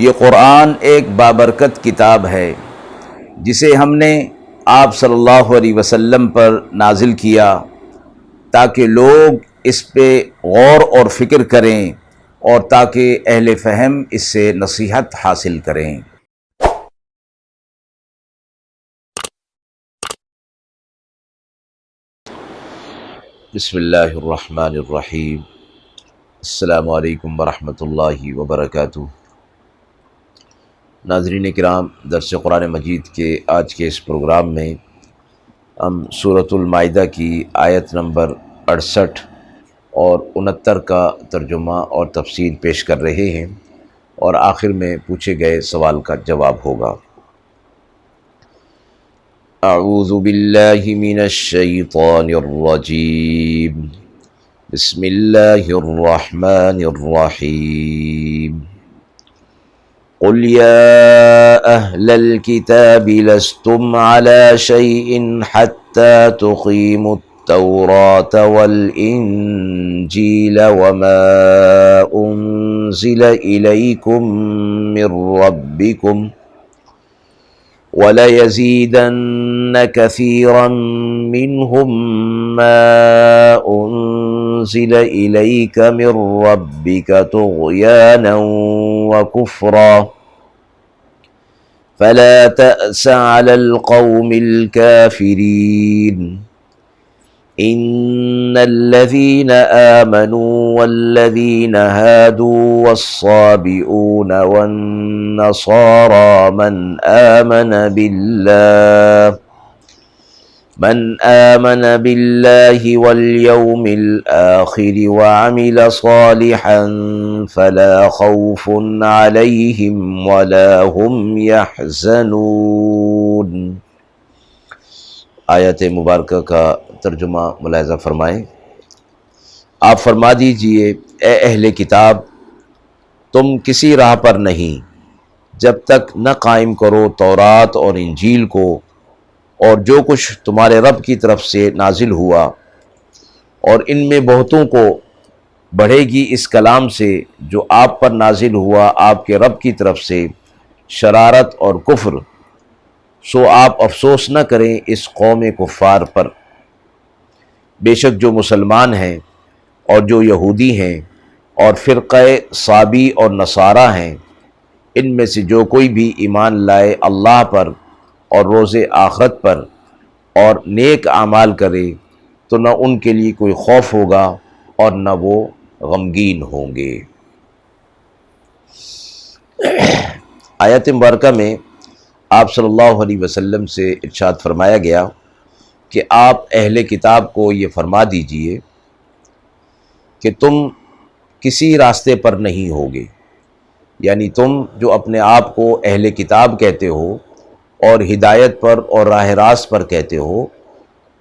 یہ قرآن ایک بابرکت کتاب ہے جسے ہم نے آپ صلی اللہ علیہ وسلم پر نازل کیا تاکہ لوگ اس پہ غور اور فکر کریں اور تاکہ اہل فہم اس سے نصیحت حاصل کریں۔ بسم اللہ الرحمن الرحیم۔ السلام علیکم ورحمۃ اللہ وبرکاتہ۔ ناظرین کرام، درس قرآن مجید کے آج کے اس پروگرام میں ہم سورۃ المائدہ کی آیت نمبر 68 اور 69 کا ترجمہ اور تفسیر پیش کر رہے ہیں، اور آخر میں پوچھے گئے سوال کا جواب ہوگا۔ اعوذ باللہ من الشیطان الرجیم، بسم اللہ الرحمن الرحیم۔ قل يا أهل الكتاب لستم على شيء حتى تقيموا التوراة والإنجيل وما أنزل إليكم من ربكم وليزيدن كثيرا منهم ما أنزل إليك من ربك طغيانا وكفرا فلا تأس على القوم الكافرين إن الذين آمنوا والذين هادوا والصابئون والنصارى من آمن بالله واليوم الآخر وعمل صالحا فلا خوف عليهم ولا هم يحزنون۔ آیت مبارکہ کا ترجمہ ملاحظہ فرمائیں۔ آپ فرما دیجئے، اے اہل کتاب، تم کسی راہ پر نہیں جب تک نہ قائم کرو تورات اور انجیل کو اور جو کچھ تمہارے رب کی طرف سے نازل ہوا، اور ان میں بہتوں کو بڑھے گی اس کلام سے جو آپ پر نازل ہوا آپ کے رب کی طرف سے، شرارت اور کفر، سو آپ افسوس نہ کریں اس قوم کفار پر۔ بے شک جو مسلمان ہیں اور جو یہودی ہیں اور فرقہ صابی اور نصارہ ہیں، ان میں سے جو کوئی بھی ایمان لائے اللہ پر اور روز آخرت پر اور نیک اعمال کرے تو نہ ان کے لیے کوئی خوف ہوگا اور نہ وہ غمگین ہوں گے۔ آیت مبارکہ میں آپ صلی اللہ علیہ وسلم سے ارشاد فرمایا گیا کہ آپ اہل کتاب کو یہ فرما دیجئے کہ تم کسی راستے پر نہیں ہوگے، یعنی تم جو اپنے آپ کو اہل کتاب کہتے ہو اور ہدایت پر اور راہ راست پر کہتے ہو،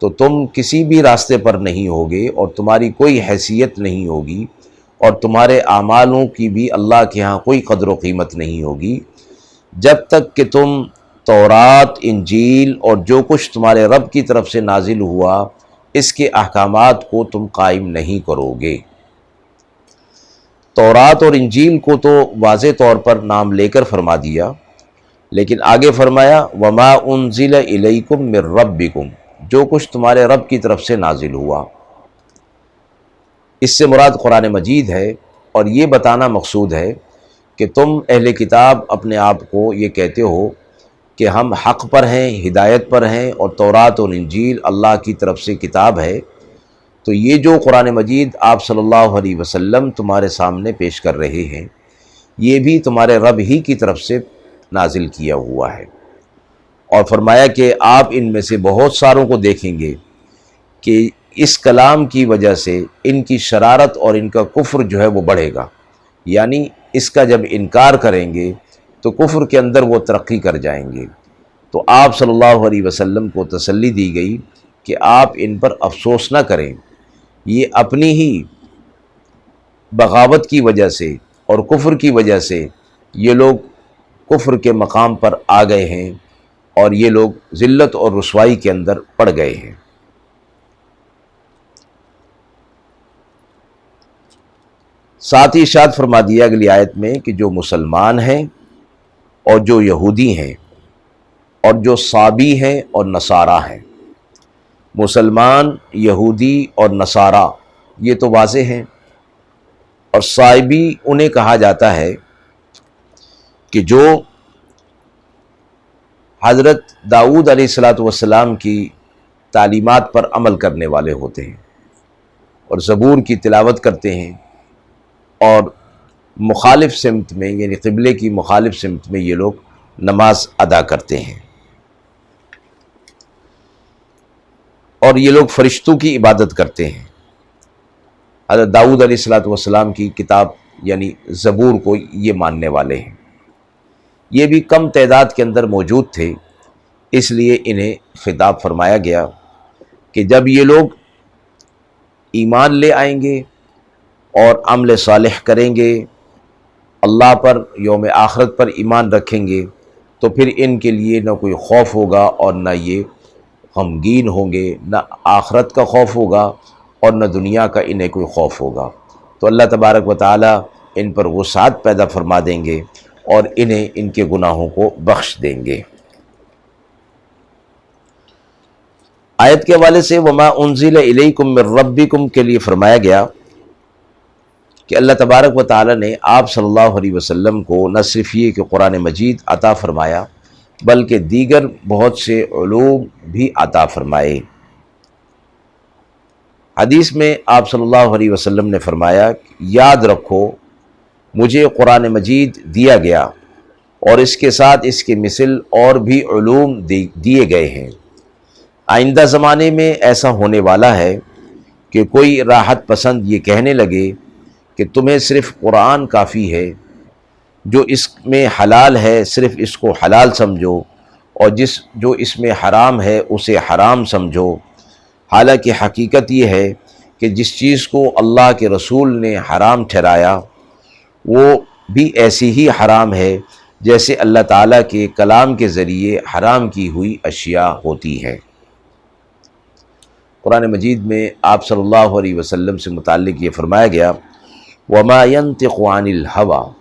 تو تم کسی بھی راستے پر نہیں ہوگے اور تمہاری کوئی حیثیت نہیں ہوگی اور تمہارے اعمالوں کی بھی اللہ کے ہاں کوئی قدر و قیمت نہیں ہوگی جب تک کہ تم تورات، انجیل اور جو کچھ تمہارے رب کی طرف سے نازل ہوا اس کے احکامات کو تم قائم نہیں کرو گے۔ تورات اور انجیل کو تو واضح طور پر نام لے کر فرما دیا، لیکن آگے فرمایا وما انزل الیکم من ربکم، جو کچھ تمہارے رب کی طرف سے نازل ہوا۔ اس سے مراد قرآن مجید ہے، اور یہ بتانا مقصود ہے کہ تم اہل کتاب اپنے آپ کو یہ کہتے ہو کہ ہم حق پر ہیں، ہدایت پر ہیں، اور تورات اور انجیل اللہ کی طرف سے کتاب ہے، تو یہ جو قرآن مجید آپ صلی اللہ علیہ وسلم تمہارے سامنے پیش کر رہے ہیں یہ بھی تمہارے رب ہی کی طرف سے نازل کیا ہوا ہے۔ اور فرمایا کہ آپ ان میں سے بہت ساروں کو دیکھیں گے کہ اس کلام کی وجہ سے ان کی شرارت اور ان کا کفر جو ہے وہ بڑھے گا، یعنی اس کا جب انکار کریں گے تو کفر کے اندر وہ ترقی کر جائیں گے۔ تو آپ صلی اللہ علیہ وسلم کو تسلی دی گئی کہ آپ ان پر افسوس نہ کریں، یہ اپنی ہی بغاوت کی وجہ سے اور کفر کی وجہ سے یہ لوگ کفر کے مقام پر آ گئے ہیں اور یہ لوگ ذلت اور رسوائی کے اندر پڑ گئے ہیں۔ ساتھ ہی ارشاد فرما دیا اگلی آیت میں کہ جو مسلمان ہیں اور جو یہودی ہیں اور جو صابی ہیں اور نصارہ ہیں۔ مسلمان، یہودی اور نصارہ یہ تو واضح ہیں، اور صابی انہیں کہا جاتا ہے کہ جو حضرت داؤد علیہ السلام کی تعلیمات پر عمل کرنے والے ہوتے ہیں اور زبور کی تلاوت کرتے ہیں، اور مخالف سمت میں یعنی قبلے کی مخالف سمت میں یہ لوگ نماز ادا کرتے ہیں، اور یہ لوگ فرشتوں کی عبادت کرتے ہیں۔ حضرت داؤد علیہ السلام کی کتاب یعنی زبور کو یہ ماننے والے ہیں۔ یہ بھی کم تعداد کے اندر موجود تھے، اس لیے انہیں خطاب فرمایا گیا کہ جب یہ لوگ ایمان لے آئیں گے اور عمل صالح کریں گے، اللہ پر، یوم آخرت پر ایمان رکھیں گے، تو پھر ان کے لیے نہ کوئی خوف ہوگا اور نہ یہ غمگین ہوں گے، نہ آخرت کا خوف ہوگا اور نہ دنیا کا انہیں کوئی خوف ہوگا۔ تو اللہ تبارک و تعالی ان پر وسعت پیدا فرما دیں گے اور انہیں ان کے گناہوں کو بخش دیں گے۔ آیت کے حوالے سے وما انزل الیکم من ربکم کے لیے فرمایا گیا کہ اللہ تبارک و تعالی نے آپ صلی اللہ علیہ وسلم کو نہ صرف یہ کہ قرآن مجید عطا فرمایا بلکہ دیگر بہت سے علوم بھی عطا فرمائے۔ حدیث میں آپ صلی اللہ علیہ وسلم نے فرمایا، یاد رکھو مجھے قرآن مجید دیا گیا اور اس کے ساتھ اس کے مثل اور بھی علوم دیے گئے ہیں۔ آئندہ زمانے میں ایسا ہونے والا ہے کہ کوئی راحت پسند یہ کہنے لگے کہ تمہیں صرف قرآن کافی ہے، جو اس میں حلال ہے صرف اس کو حلال سمجھو، اور جو اس میں حرام ہے اسے حرام سمجھو۔ حالانکہ حقیقت یہ ہے کہ جس چیز کو اللہ کے رسول نے حرام ٹھہرایا وہ بھی ایسی ہی حرام ہے جیسے اللہ تعالیٰ کے کلام کے ذریعے حرام کی ہوئی اشیاء ہوتی ہے۔ قرآن مجید میں آپ صلی اللہ علیہ وسلم سے متعلق یہ فرمایا گیا، وَمَا يَنطِقُ عَنِ الْهَوَىٰ،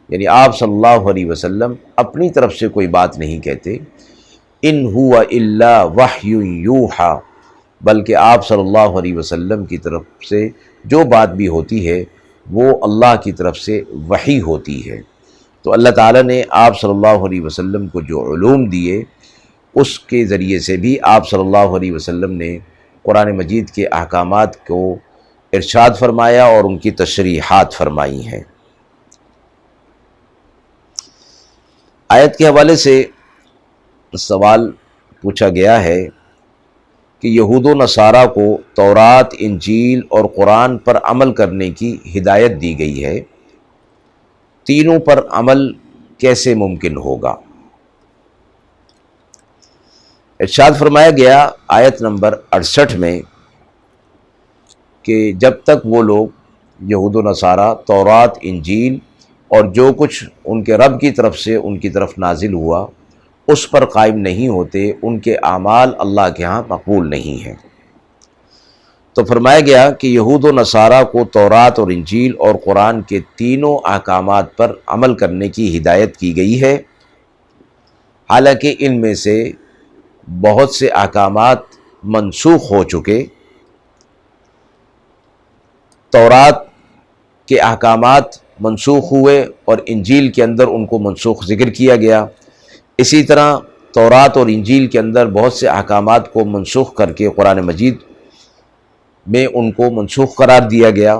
یعنی آپ صلی اللہ علیہ وسلم اپنی طرف سے کوئی بات نہیں کہتے، ان هو الا وحی یوحیٰ، بلکہ آپ صلی اللہ علیہ وسلم کی طرف سے جو بات بھی ہوتی ہے وہ اللہ کی طرف سے وحی ہوتی ہے۔ تو اللہ تعالیٰ نے آپ صلی اللہ علیہ وسلم کو جو علوم دیے اس کے ذریعے سے بھی آپ صلی اللہ علیہ وسلم نے قرآن مجید کے احکامات کو ارشاد فرمایا اور ان کی تشریحات فرمائی ہیں۔ آیت کے حوالے سے سوال پوچھا گیا ہے کہ یہود و نصارہ کو تورات، انجیل اور قرآن پر عمل کرنے کی ہدایت دی گئی ہے، تینوں پر عمل کیسے ممکن ہوگا؟ ارشاد فرمایا گیا آیت نمبر 68 میں کہ جب تک وہ لوگ یہود و نصارہ تورات، انجیل اور جو کچھ ان کے رب کی طرف سے ان کی طرف نازل ہوا اس پر قائم نہیں ہوتے، ان کے اعمال اللہ کے ہاں مقبول نہیں ہیں۔ تو فرمایا گیا کہ یہود و نصارہ کو تورات اور انجیل اور قرآن کے تینوں احکامات پر عمل کرنے کی ہدایت کی گئی ہے، حالانکہ ان میں سے بہت سے احکامات منسوخ ہو چکے۔ تورات کے احکامات منسوخ ہوئے اور انجیل کے اندر ان کو منسوخ ذکر کیا گیا، اسی طرح تورات اور انجیل کے اندر بہت سے احکامات کو منسوخ کر کے قرآن مجید میں ان کو منسوخ قرار دیا گیا۔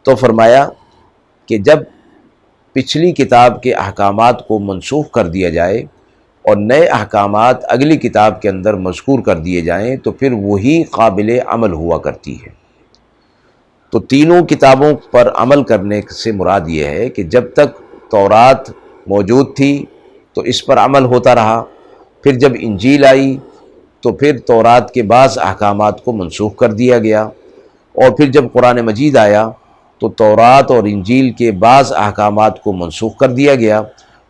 تو فرمایا کہ جب پچھلی کتاب کے احکامات کو منسوخ کر دیا جائے اور نئے احکامات اگلی کتاب کے اندر مذکور کر دیے جائیں تو پھر وہی قابل عمل ہوا کرتی ہے۔ تو تینوں کتابوں پر عمل کرنے سے مراد یہ ہے کہ جب تک تورات موجود تھی تو اس پر عمل ہوتا رہا، پھر جب انجیل آئی تو پھر تورات کے بعض احکامات کو منسوخ کر دیا گیا، اور پھر جب قرآن مجید آیا تو تورات اور انجیل کے بعض احکامات کو منسوخ کر دیا گیا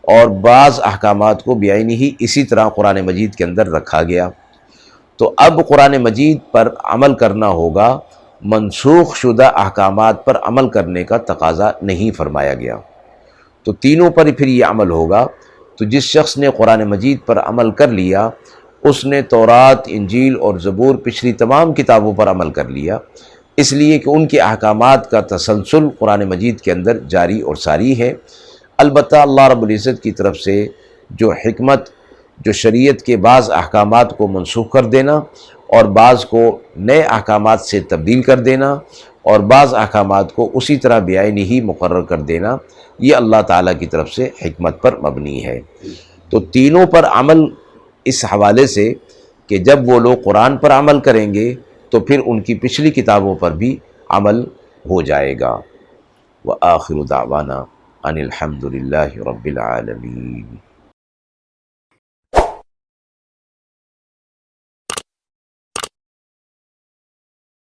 اور بعض احکامات کو بعینی ہی اسی طرح قرآن مجید کے اندر رکھا گیا۔ تو اب قرآن مجید پر عمل کرنا ہوگا، منسوخ شدہ احکامات پر عمل کرنے کا تقاضا نہیں فرمایا گیا۔ تو تینوں پر پھر یہ عمل ہوگا۔ تو جس شخص نے قرآن مجید پر عمل کر لیا، اس نے تورات، انجیل اور زبور پچھلی تمام کتابوں پر عمل کر لیا، اس لیے کہ ان کے احکامات کا تسلسل قرآن مجید کے اندر جاری اور ساری ہے۔ البتہ اللہ رب العزت کی طرف سے جو حکمت، جو شریعت کے بعض احکامات کو منسوخ کر دینا اور بعض کو نئے احکامات سے تبدیل کر دینا اور بعض احکامات کو اسی طرح بعینی ہی مقرر کر دینا، یہ اللہ تعالیٰ کی طرف سے حکمت پر مبنی ہے۔ تو تینوں پر عمل اس حوالے سے کہ جب وہ لوگ قرآن پر عمل کریں گے تو پھر ان کی پچھلی کتابوں پر بھی عمل ہو جائے گا۔ وآخر دعوانا ان الحمد للہ رب العالمین۔